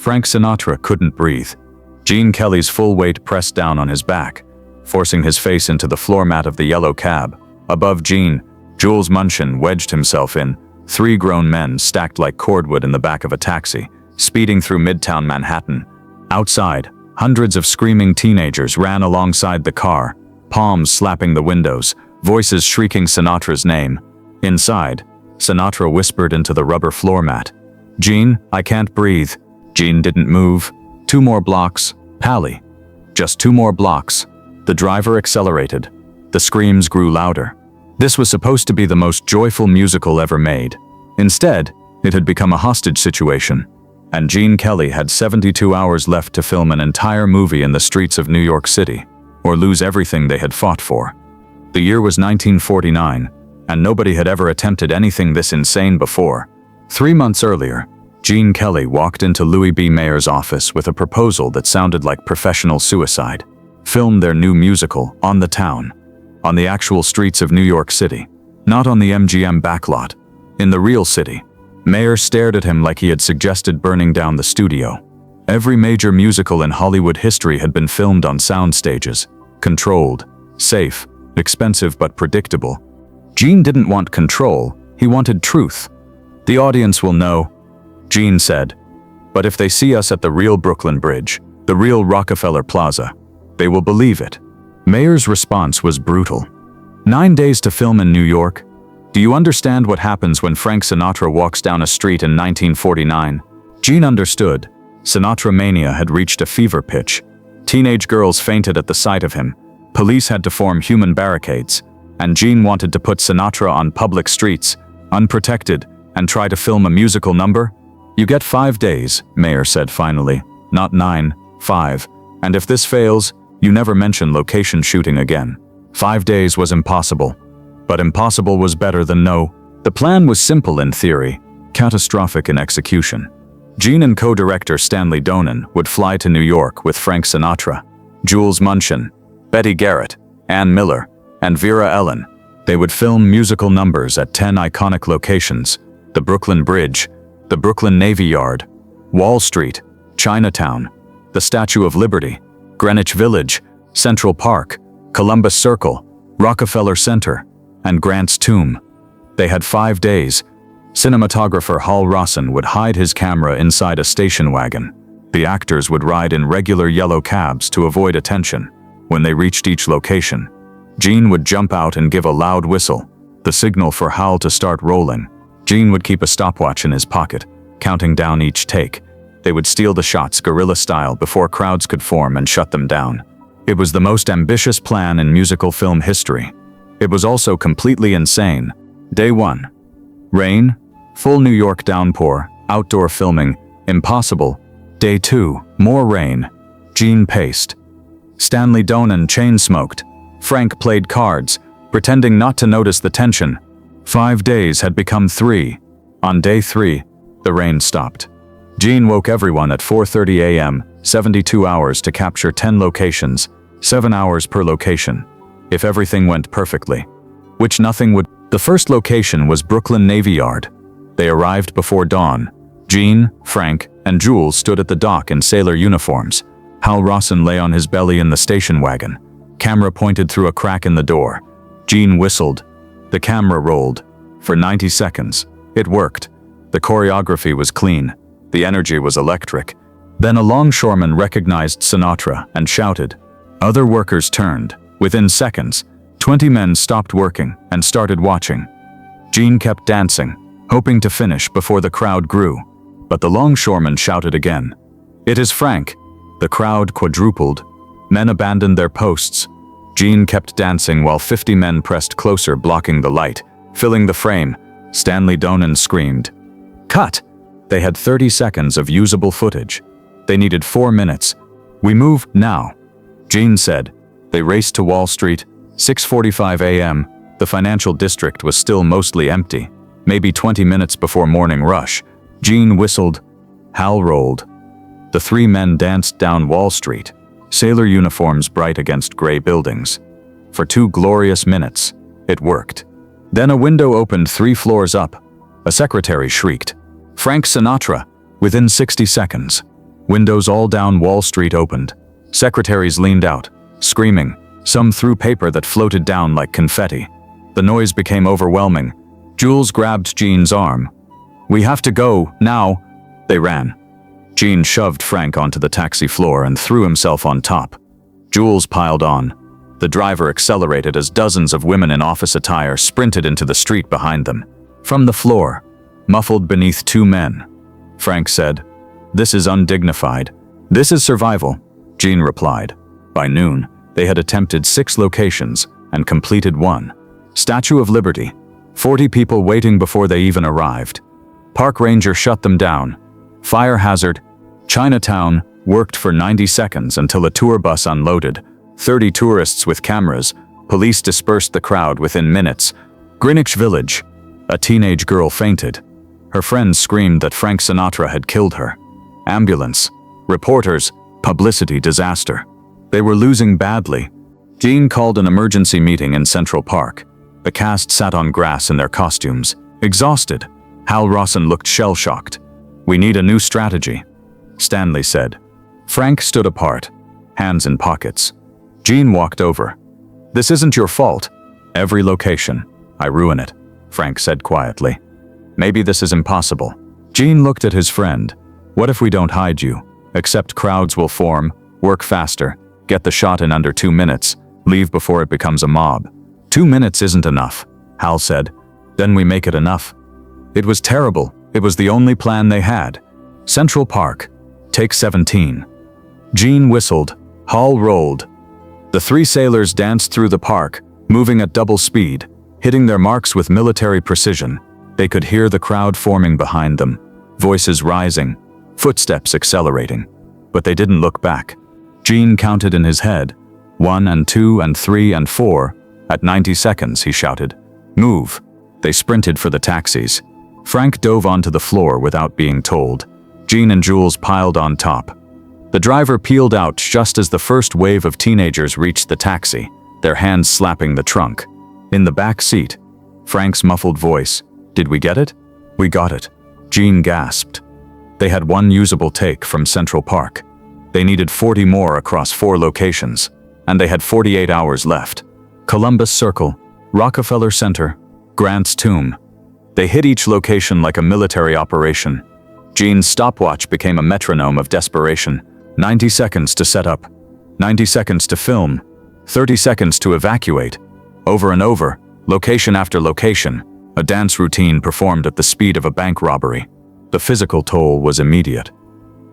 Frank Sinatra couldn't breathe. Gene Kelly's full weight pressed down on his back, forcing his face into the floor mat of the yellow cab. Above Gene, Jules Munshin wedged himself in, 3 grown men stacked like cordwood in the back of a taxi, speeding through Midtown Manhattan. Outside, hundreds of screaming teenagers ran alongside the car, palms slapping the windows, voices shrieking Sinatra's name. Inside, Sinatra whispered into the rubber floor mat, "Gene, I can't breathe." Gene didn't move. 2 more blocks. Pally. Just 2 more blocks. The driver accelerated. The screams grew louder. This was supposed to be the most joyful musical ever made. Instead, it had become a hostage situation, and Gene Kelly had 72 hours left to film an entire movie in the streets of New York City, or lose everything they had fought for. The year was 1949, and nobody had ever attempted anything this insane before. 3 months earlier, Gene Kelly walked into Louis B. Mayer's office with a proposal that sounded like professional suicide. Film their new musical, On the Town. On the actual streets of New York City. Not on the MGM backlot. In the real city. Mayer stared at him like he had suggested burning down the studio. Every major musical in Hollywood history had been filmed on sound stages. Controlled, safe, expensive but predictable. Gene didn't want control, he wanted truth. "The audience will know," Gene said. "But if they see us at the real Brooklyn Bridge, the real Rockefeller Plaza, they will believe it." Mayer's response was brutal. 9 days to film in New York? Do you understand what happens when Frank Sinatra walks down a street in 1949? Gene understood. Sinatra-mania had reached a fever pitch. Teenage girls fainted at the sight of him. Police had to form human barricades. And Gene wanted to put Sinatra on public streets, unprotected, and try to film a musical number? "You get 5 days, Mayer said finally. Not 9, 5. And if this fails, you never mention location shooting again." 5 days was impossible. But impossible was better than no. The plan was simple in theory, catastrophic in execution. Gene and co-director Stanley Donen would fly to New York with Frank Sinatra, Jules Munshin, Betty Garrett, Ann Miller, and Vera Ellen. They would film musical numbers at 10 iconic locations: the Brooklyn Bridge, the Brooklyn Navy Yard, Wall Street, Chinatown, the Statue of Liberty, Greenwich Village, Central Park, Columbus Circle, Rockefeller Center, and Grant's Tomb. They had 5 days. Cinematographer Hal Rawson would hide his camera inside a station wagon. The actors would ride in regular yellow cabs to avoid attention. When they reached each location, Gene would jump out and give a loud whistle, the signal for Hal to start rolling. Gene would keep a stopwatch in his pocket, counting down each take. They would steal the shots guerrilla style before crowds could form and shut them down. It was the most ambitious plan in musical film history. It was also completely insane. Day 1. Rain, full New York downpour, outdoor filming, impossible. Day 2, more rain. Gene paced. Stanley Donen chain-smoked. Frank played cards, pretending not to notice the tension. 5 days had become 3. On day 3, the rain stopped. Gene woke everyone at 4:30 a.m., 72 hours to capture 10 locations, 7 hours per location. If everything went perfectly, which nothing would. The first location was Brooklyn Navy Yard. They arrived before dawn. Gene, Frank, and Jules stood at the dock in sailor uniforms. Hal Rawson lay on his belly in the station wagon. Camera pointed through a crack in the door. Gene whistled. The camera rolled. For 90 seconds. It worked. The choreography was clean. The energy was electric. Then a longshoreman recognized Sinatra and shouted. Other workers turned. Within seconds, 20 men stopped working and started watching. Gene kept dancing, hoping to finish before the crowd grew. But the longshoreman shouted again. "It is Frank." The crowd quadrupled. Men abandoned their posts. Gene kept dancing while 50 men pressed closer, blocking the light, filling the frame. Stanley Donen screamed. "Cut!" They had 30 seconds of usable footage. They needed 4 minutes. "We move now," Gene said. They raced to Wall Street. 6:45 a.m. The financial district was still mostly empty. Maybe 20 minutes before morning rush. Gene whistled. Hal rolled. The 3 men danced down Wall Street, sailor uniforms bright against gray buildings. For 2 glorious minutes, it worked. Then a window opened 3 floors up. A secretary shrieked. "Frank Sinatra!" Within 60 seconds. Windows all down Wall Street opened. Secretaries leaned out, screaming. Some threw paper that floated down like confetti. The noise became overwhelming. Jules grabbed Jean's arm. "We have to go, now!" They ran. Jean shoved Frank onto the taxi floor and threw himself on top. Jules piled on. The driver accelerated as dozens of women in office attire sprinted into the street behind them. From the floor, muffled beneath two men, Frank said, "This is undignified." "This is survival," Jean replied. By noon, they had attempted 6 locations and completed 1. Statue of Liberty. 40 people waiting before they even arrived. Park ranger shut them down. Fire hazard. Chinatown worked for 90 seconds until a tour bus unloaded. 30 tourists with cameras. Police dispersed the crowd within minutes. Greenwich Village. A teenage girl fainted. Her friends screamed that Frank Sinatra had killed her. Ambulance. Reporters. Publicity disaster. They were losing badly. Jean called an emergency meeting in Central Park. The cast sat on grass in their costumes, exhausted. Hal Rawson looked shell-shocked. "We need a new strategy," Stanley said. Frank stood apart, hands in pockets. Jean walked over. "This isn't your fault. Every location, I ruin it," Frank said quietly. "Maybe this is impossible." Jean looked at his friend. "What if we don't hide you? Except crowds will form, work faster, get the shot in under 2 minutes, leave before it becomes a mob." 2 minutes isn't enough, Hal said. "Then we make it enough." It was terrible. It was the only plan they had. Central Park. Take 17. Jean whistled. Hall rolled. The 3 sailors danced through the park, moving at double speed, hitting their marks with military precision. They could hear the crowd forming behind them, voices rising, footsteps accelerating. But they didn't look back. Jean counted in his head. 1 and 2 and 3 and 4. At 90 seconds, he shouted, "Move." They sprinted for the taxis. Frank dove onto the floor without being told. Jean and Jules piled on top. The driver peeled out just as the first wave of teenagers reached the taxi, their hands slapping the trunk. In the back seat, Frank's muffled voice, "Did we get it?" "We got it," Jean gasped. They had 1 usable take from Central Park. They needed 40 more across 4 locations, and they had 48 hours left. Columbus Circle, Rockefeller Center, Grant's Tomb. They hit each location like a military operation. Jean's stopwatch became a metronome of desperation. 90 seconds to set up, 90 seconds to film, 30 seconds to evacuate. Over and over, location after location, a dance routine performed at the speed of a bank robbery. The physical toll was immediate.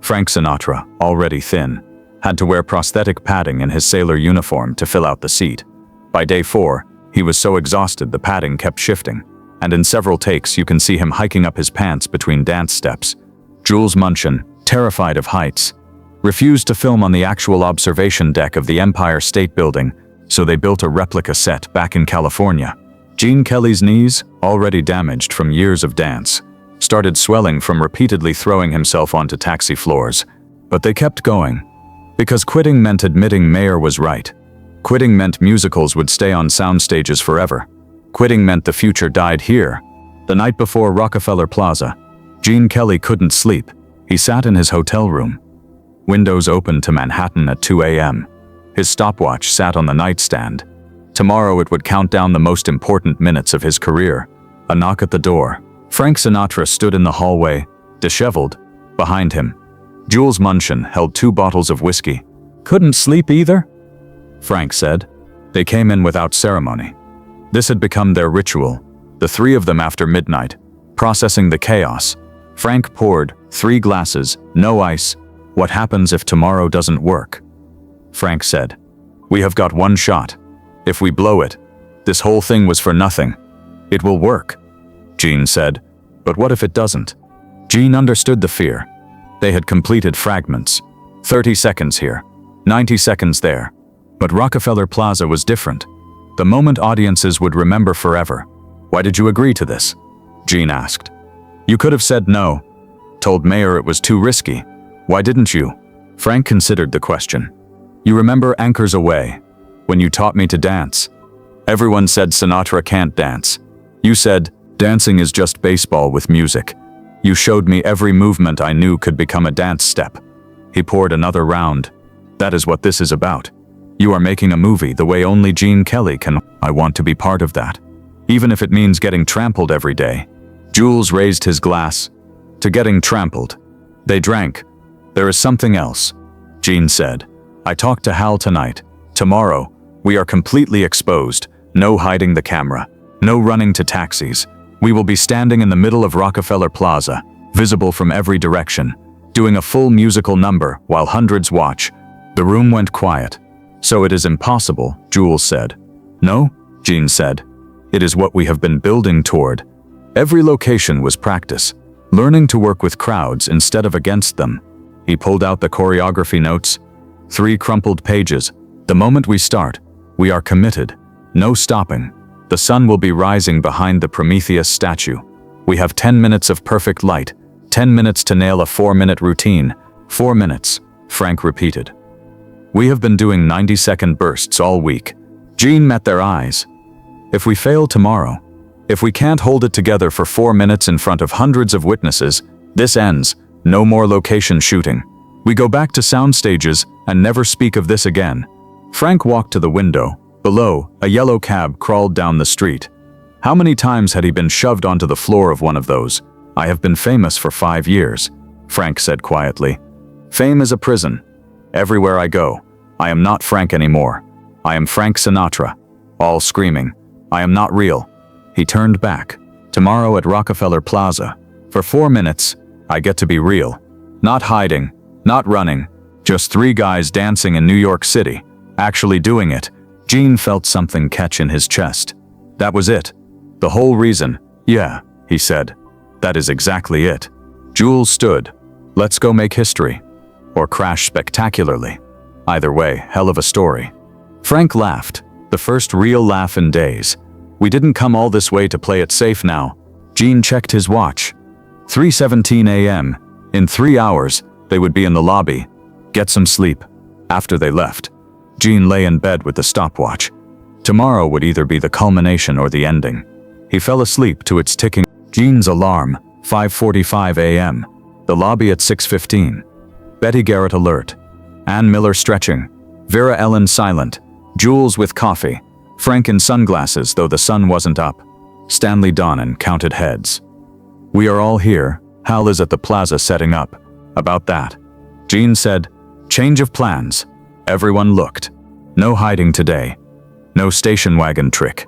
Frank Sinatra, already thin, had to wear prosthetic padding in his sailor uniform to fill out the seat. By day 4, he was so exhausted the padding kept shifting, and in several takes you can see him hiking up his pants between dance steps. Jules Munshin, terrified of heights, refused to film on the actual observation deck of the Empire State Building, so they built a replica set back in California. Gene Kelly's knees, already damaged from years of dance, started swelling from repeatedly throwing himself onto taxi floors. But they kept going, because quitting meant admitting Mayer was right. Quitting meant musicals would stay on sound stages forever. Quitting meant the future died here. The night before Rockefeller Plaza, Gene Kelly couldn't sleep. He sat in his hotel room. Windows opened to Manhattan at 2 a.m. His stopwatch sat on the nightstand. Tomorrow it would count down the most important minutes of his career. A knock at the door. Frank Sinatra stood in the hallway, disheveled. Behind him, Jules Munshin held 2 bottles of whiskey. "Couldn't sleep either?" Frank said. They came in without ceremony. This had become their ritual, the 3 of them after midnight, processing the chaos. Frank poured 3 glasses, no ice. "What happens if tomorrow doesn't work?" Frank said, "We have got 1 shot. If we blow it, this whole thing was for nothing. It will work." Gene said, "But what if it doesn't?" Gene understood the fear. They had completed fragments. 30 seconds here, 90 seconds there. But Rockefeller Plaza was different. The moment audiences would remember forever. "Why did you agree to this?" Gene asked. "You could have said no. Told Mayer it was too risky. Why didn't you?" Frank considered the question. "You remember Anchors Away, when you taught me to dance? Everyone said Sinatra can't dance. You said, dancing is just baseball with music. You showed me every movement I knew could become a dance step. He poured another round. That is what this is about. You are making a movie the way only Gene Kelly can. I want to be part of that. Even if it means getting trampled every day. Jules raised his glass. To getting trampled. They drank. There is something else, Gene said. I talked to Hal tonight. Tomorrow, we are completely exposed. No hiding the camera. No running to taxis. We will be standing in the middle of Rockefeller Plaza, visible from every direction, doing a full musical number while hundreds watch. The room went quiet. So it is impossible, Jules said. No, Gene said. It is what we have been building toward. Every location was practice, learning to work with crowds instead of against them. He pulled out the choreography notes. 3 crumpled pages. The moment we start, we are committed. No stopping. The sun will be rising behind the Prometheus statue. We have 10 minutes of perfect light, 10 minutes to nail a 4-minute routine. 4 minutes, Frank repeated. We have been doing 90-second bursts all week. Gene met their eyes. If we fail tomorrow, if we can't hold it together for 4 minutes in front of hundreds of witnesses, this ends. No more location shooting. We go back to sound stages and never speak of this again. Frank walked to the window. Below, a yellow cab crawled down the street. How many times had he been shoved onto the floor of one of those? I have been famous for 5 years, Frank said quietly. Fame is a prison. Everywhere I go, I am not Frank anymore. I am Frank Sinatra. All screaming, I am not real. He turned back. Tomorrow at Rockefeller Plaza. For 4 minutes, I get to be real. Not hiding, not running. Just 3 guys dancing in New York City. Actually doing it. Gene felt something catch in his chest. That was it. The whole reason. Yeah, he said. That is exactly it. Jules stood. Let's go make history. Or crash spectacularly. Either way, hell of a story. Frank laughed. The first real laugh in days. We didn't come all this way to play it safe now. Gene checked his watch. 3:17 a.m. In 3 hours, they would be in the lobby. Get some sleep. After they left, Gene lay in bed with the stopwatch. Tomorrow would either be the culmination or the ending. He fell asleep to its ticking. Gene's alarm, 5:45 a.m. The lobby at 6:15. Betty Garrett alert. Ann Miller stretching. Vera Ellen silent. Jules with coffee. Frank in sunglasses, though the sun wasn't up. Stanley Donnan counted heads. We are all here. Hal is at the plaza setting up. About that. Gene said, change of plans. Everyone looked. No hiding today. No station wagon trick.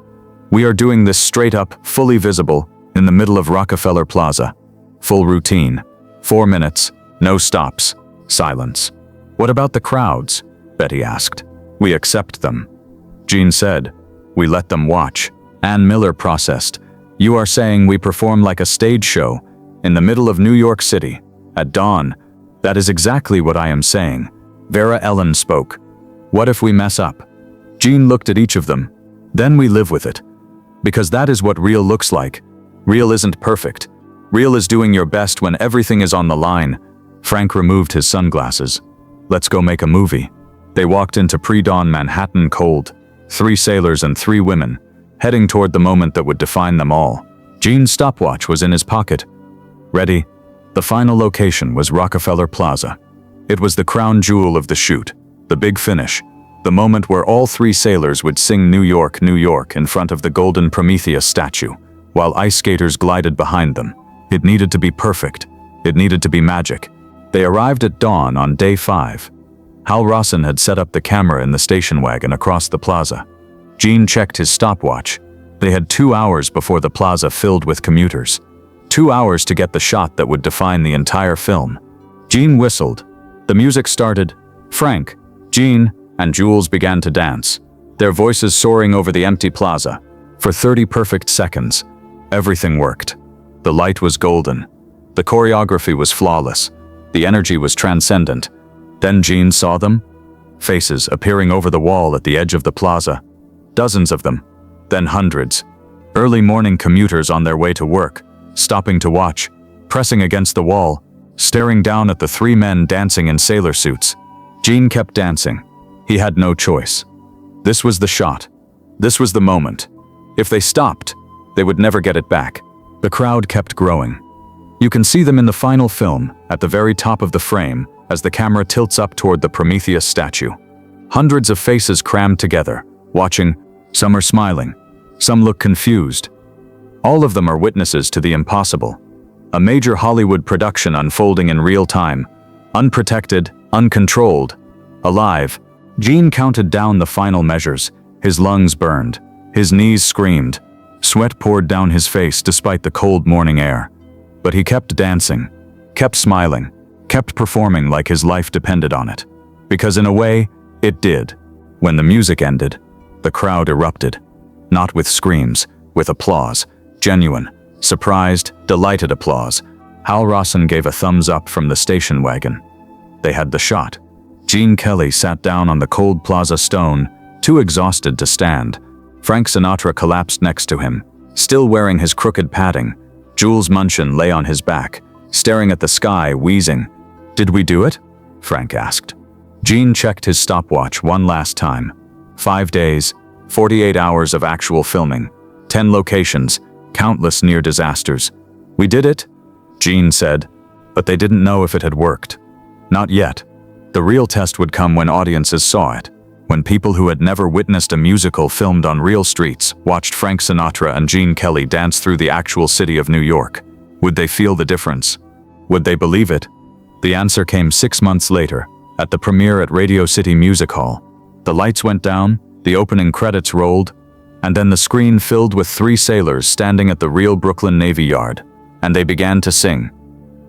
We are doing this straight up, fully visible, in the middle of Rockefeller Plaza. Full routine. 4 minutes. No stops. Silence. What about the crowds? Betty asked. We accept them. Gene said. We let them watch. Ann Miller processed. You are saying we perform like a stage show, in the middle of New York City, at dawn. That is exactly what I am saying. Vera Ellen spoke. What if we mess up? Gene looked at each of them. Then we live with it. Because that is what real looks like. Real isn't perfect. Real is doing your best when everything is on the line. Frank removed his sunglasses. Let's go make a movie. They walked into pre-dawn Manhattan cold. 3 sailors and 3 women, heading toward the moment that would define them all. Gene's stopwatch was in his pocket. Ready? The final location was Rockefeller Plaza. It was the crown jewel of the shoot, the big finish, the moment where all 3 sailors would sing New York, New York in front of the golden Prometheus statue, while ice skaters glided behind them. It needed to be perfect. It needed to be magic. They arrived at dawn on day 5. Hal Rosson had set up the camera in the station wagon across the plaza. Gene checked his stopwatch. They had 2 hours before the plaza filled with commuters. 2 hours to get the shot that would define the entire film. Gene whistled. The music started. Frank, Gene, and Jules began to dance, their voices soaring over the empty plaza. For 30 perfect seconds, everything worked. The light was golden. The choreography was flawless. The energy was transcendent. Then Gene saw them. Faces appearing over the wall at the edge of the plaza. Dozens of them. Then hundreds. Early morning commuters on their way to work, stopping to watch, pressing against the wall, staring down at the 3 men dancing in sailor suits. Gene kept dancing. He had no choice. This was the shot. This was the moment. If they stopped, they would never get it back. The crowd kept growing. You can see them in the final film, at the very top of the frame, as the camera tilts up toward the Prometheus statue. Hundreds of faces crammed together, watching. Some are smiling. Some look confused. All of them are witnesses to the impossible. A major Hollywood production unfolding in real time. Unprotected, uncontrolled, alive. Gene counted down the final measures. His lungs burned. His knees screamed. Sweat poured down his face despite the cold morning air. But he kept dancing, kept smiling, kept performing like his life depended on it. Because in a way, it did. When the music ended, the crowd erupted. Not with screams, with applause. Genuine, surprised, delighted applause. Hal Rawson gave a thumbs up from the station wagon. They had the shot. Gene Kelly sat down on the cold plaza stone, too exhausted to stand. Frank Sinatra collapsed next to him, still wearing his crooked padding. Jules Munshin lay on his back, staring at the sky, wheezing. "Did we do it?" Frank asked. Gene checked his stopwatch one last time. 5 days, 48 hours of actual filming, 10 locations, countless near disasters. "We did it," Gene said, but they didn't know if it had worked. Not yet. The real test would come when audiences saw it. When people who had never witnessed a musical filmed on real streets watched Frank Sinatra and Gene Kelly dance through the actual city of New York. Would they feel the difference? Would they believe it? The answer came 6 months later, at the premiere at Radio City Music Hall. The lights went down, the opening credits rolled, and then the screen filled with 3 sailors standing at the real Brooklyn Navy Yard, and they began to sing.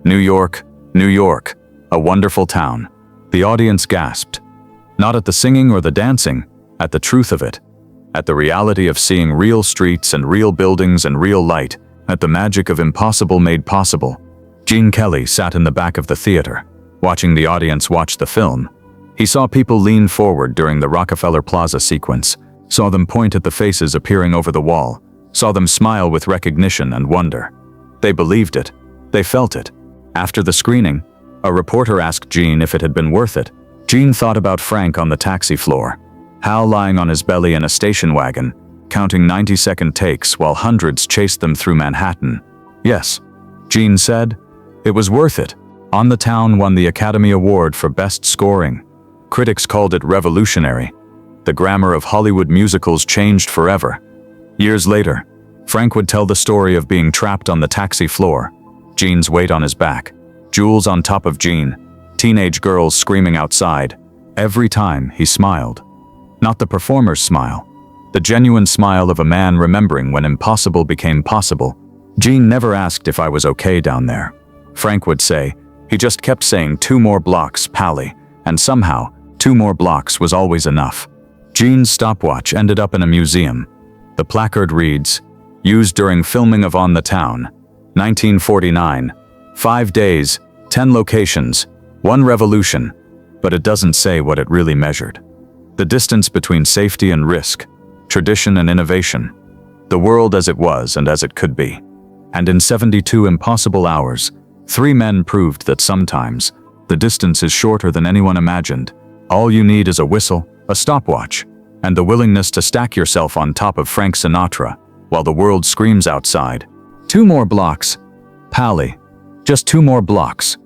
"New York, New York, a wonderful town." The audience gasped. Not at the singing or the dancing, at the truth of it. At the reality of seeing real streets and real buildings and real light, at the magic of impossible made possible. Gene Kelly sat in the back of the theater, watching the audience watch the film. He saw people lean forward during the Rockefeller Plaza sequence, saw them point at the faces appearing over the wall, saw them smile with recognition and wonder. They believed it. They felt it. After the screening, a reporter asked Gene if it had been worth it. Gene thought about Frank on the taxi floor, Hal lying on his belly in a station wagon, counting 90-second takes while hundreds chased them through Manhattan. "Yes," Gene said, "it was worth it." On the Town won the Academy Award for Best Scoring. Critics called it revolutionary. The grammar of Hollywood musicals changed forever. Years later, Frank would tell the story of being trapped on the taxi floor, Gene's weight on his back, Jules on top of Gene, teenage girls screaming outside. Every time he smiled. Not the performer's smile. The genuine smile of a man remembering when impossible became possible. Gene never asked if I was okay down there. Frank would say, he just kept saying 2 more blocks, Pally, and somehow, 2 more blocks was always enough. Gene's stopwatch ended up in a museum. The placard reads, "Used during filming of On the Town, 1949, 5 days, 10 locations, 1 revolution," but it doesn't say what it really measured. The distance between safety and risk, tradition and innovation, the world as it was and as it could be. And in 72 impossible hours, 3 men proved that sometimes the distance is shorter than anyone imagined. All you need is a whistle, a stopwatch, and the willingness to stack yourself on top of Frank Sinatra while the world screams outside. 2 more blocks, Pally, just 2 more blocks.